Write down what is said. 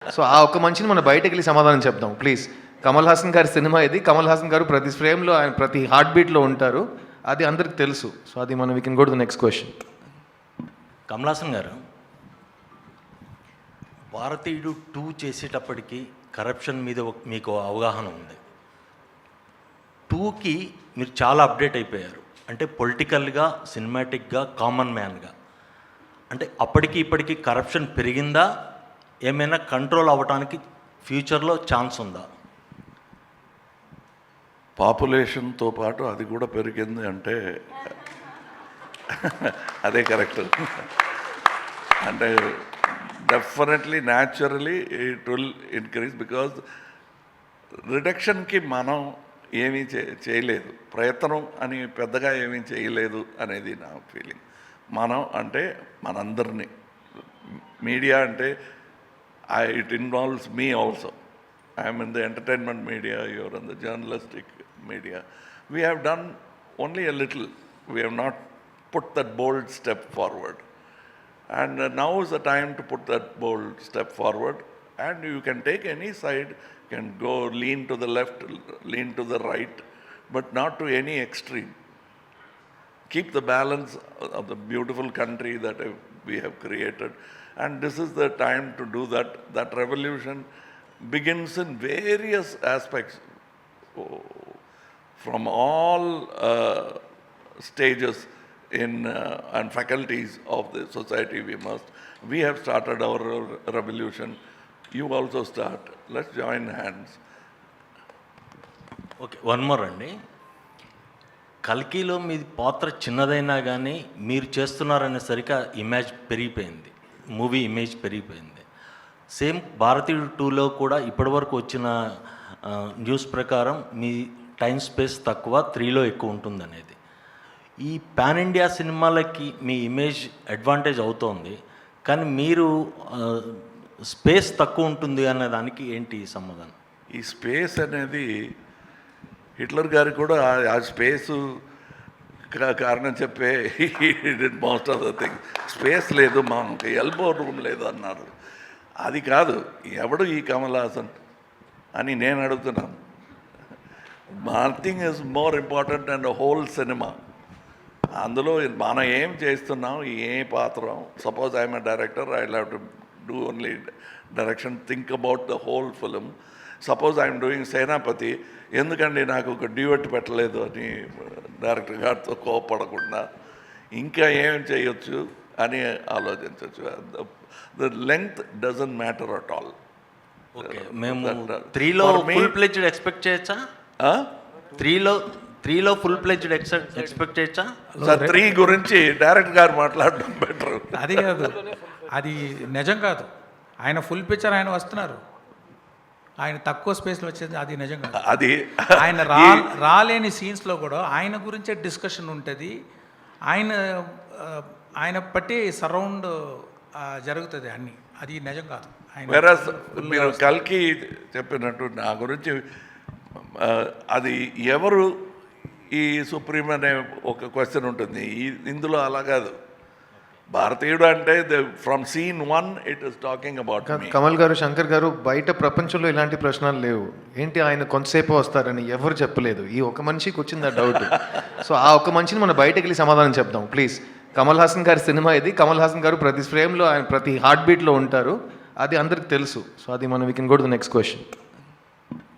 So ఆ ఒక్క మనిషిని మనం బయటకు వెళ్ళి సమాధానం చెప్దాం ప్లీజ్. కమల్ హాసన్ గారి సినిమా ఇది. కమల్ హాసన్ గారు ప్రతి ఫ్రేమ్లో ఆయన ప్రతి హార్ట్ బీట్లో ఉంటారు. అది అందరికి తెలుసు. సో అది మనం we can go to the next question. Kamal Haasan గారు, భారతీయుడు 2 చేసేటప్పటికి కరప్షన్ మీద మీకు అవగాహన ఉంది. 2కి మీరు చాలా అప్డేట్ అయిపోయారు. అంటే పొలిటికల్గా, సినిమాటిక్గా, కామన్ మ్యాన్గా. అంటే అప్పటికి ఇప్పటికీ కరప్షన్ పెరిగిందా, ఏమైనా కంట్రోల్ అవ్వడానికి ఫ్యూచర్లో ఛాన్స్ ఉందా? పాపులేషన్తో పాటు అది కూడా పెరిగింది అంటే అదే కరెక్ట్. అంటే definitely naturally it will increase because రిడక్షన్కి మనం ఏమీ చేయలేదు, ప్రయత్నం అని పెద్దగా ఏమీ చేయలేదు అనేది నా ఫీలింగ్. మనం అంటే మనందరినీ, మీడియా అంటే it involves me also. I'm in the entertainment media, you're in the journalistic media. We have done only a little. We have not put that bold step forward. And now is the time to put that bold step forward. And you can take any side, you can go lean to the left, lean to the right, but not to any extreme. Keep the balance of the beautiful country that we have created. And this is the time to do that. That revolution begins in various aspects. From all stages and faculties of the society we have started our revolution. You also start. Let's join hands. Okay, one more అండి. కల్కిలో మీ పాత్ర చిన్నదైనా కానీ మీరు చేస్తున్నారనేసరికి image పెరిగిపోయింది, movie image పెరిగిపోయింది. Same భారతీయుడు 2లో కూడా ఇప్పటివరకు వచ్చిన న్యూస్ ప్రకారం మీ టైం స్పేస్ తక్కువ, 3లో ఎక్కువ ఉంటుందనేది. ఈ పాన్ ఇండియా సినిమాలకి మీ ఇమేజ్ అడ్వాంటేజ్ అవుతోంది, కానీ మీరు స్పేస్ తక్కువ ఉంటుంది అనే దానికి ఏంటి సమాధానం? ఈ స్పేస్ అనేది హిట్లర్ గారికి కూడా ఆ స్పేసు కారణం చెప్పే most of the thing. Space లేదు, మాకు ఎల్బో రూమ్ లేదు అన్నారు. అది కాదు, ఎవడు ఈ కమల్ హాసన్ అని నేను అడుగుతున్నాను. Nothing is more important and whole cinema. అందులో మనం ఏం చేస్తున్నాం, ఏ పాత్ర. Suppose I'm a director, I have to do only direction, think about the whole film. Suppose I'm doing Senapathi, ఎందుకండి నాకు ఒక డ్యూయట్ పెట్టలేదు అని డైరెక్టర్ గారితో కోపడకుండా ఇంకా ఏం చేయొచ్చు అని ఆలోచించవచ్చు. The length doesn't matter at all. Okay, మేము 3లో ఫుల్ ప్లెడ్జ్డ్ ఎక్స్పెక్ట్ చేయొచ్చా? 3లో ఫుల్ ప్లెడ్జ్డ్ ఎక్స్పెక్ట్ చేయొచ్చా? సార్ 3 గురించి డైరెక్టర్ గారు మాట్లాడడం బెటర్. అది కాదు, అది నిజం కాదు. ఆయన ఫుల్ పిక్చర్ ఆయన వస్తున్నారు, ఆయన తక్కువ స్పేస్లో వచ్చేది అది నిజం కాదు. అది ఆయన రాలేని సీన్స్లో కూడా ఆయన గురించే డిస్కషన్ ఉంటుంది. ఆయన పట్టి సరౌండ్ జరుగుతుంది అన్నీ. అది నిజం కాదు. వేరే మీరు కల్కి చెప్పినట్టు నా గురించి అది ఎవరు ఈ సుప్రీం అనే ఒక క్వశ్చన్ ఉంటుంది. ఇందులో అలా కాదు. భారతీయుడు అంటే from scene 1 it is talking about me. Kamal garu, Shankar గారు, బయట ప్రపంచంలో ఇలాంటి ప్రశ్నలు లేవు. ఏంటి ఆయన కొంతసేపు వస్తారని ఎవరు చెప్పలేదు. ఈ ఒక మనిషికి వచ్చింది ఆ డౌట్. సో ఆ ఒక మనిషిని మనం బయటకు వెళ్ళి సమాధానం చెప్దాం ప్లీజ్. కమల్ హాసన్ గారి సినిమా ఇది. కమల్ హాసన్ గారు ప్రతి ఫ్రేమ్లో ఆయన ప్రతి హార్ట్ బీట్లో ఉంటారు. అది అందరికి తెలుసు. సో అది మనం we can go to the next question.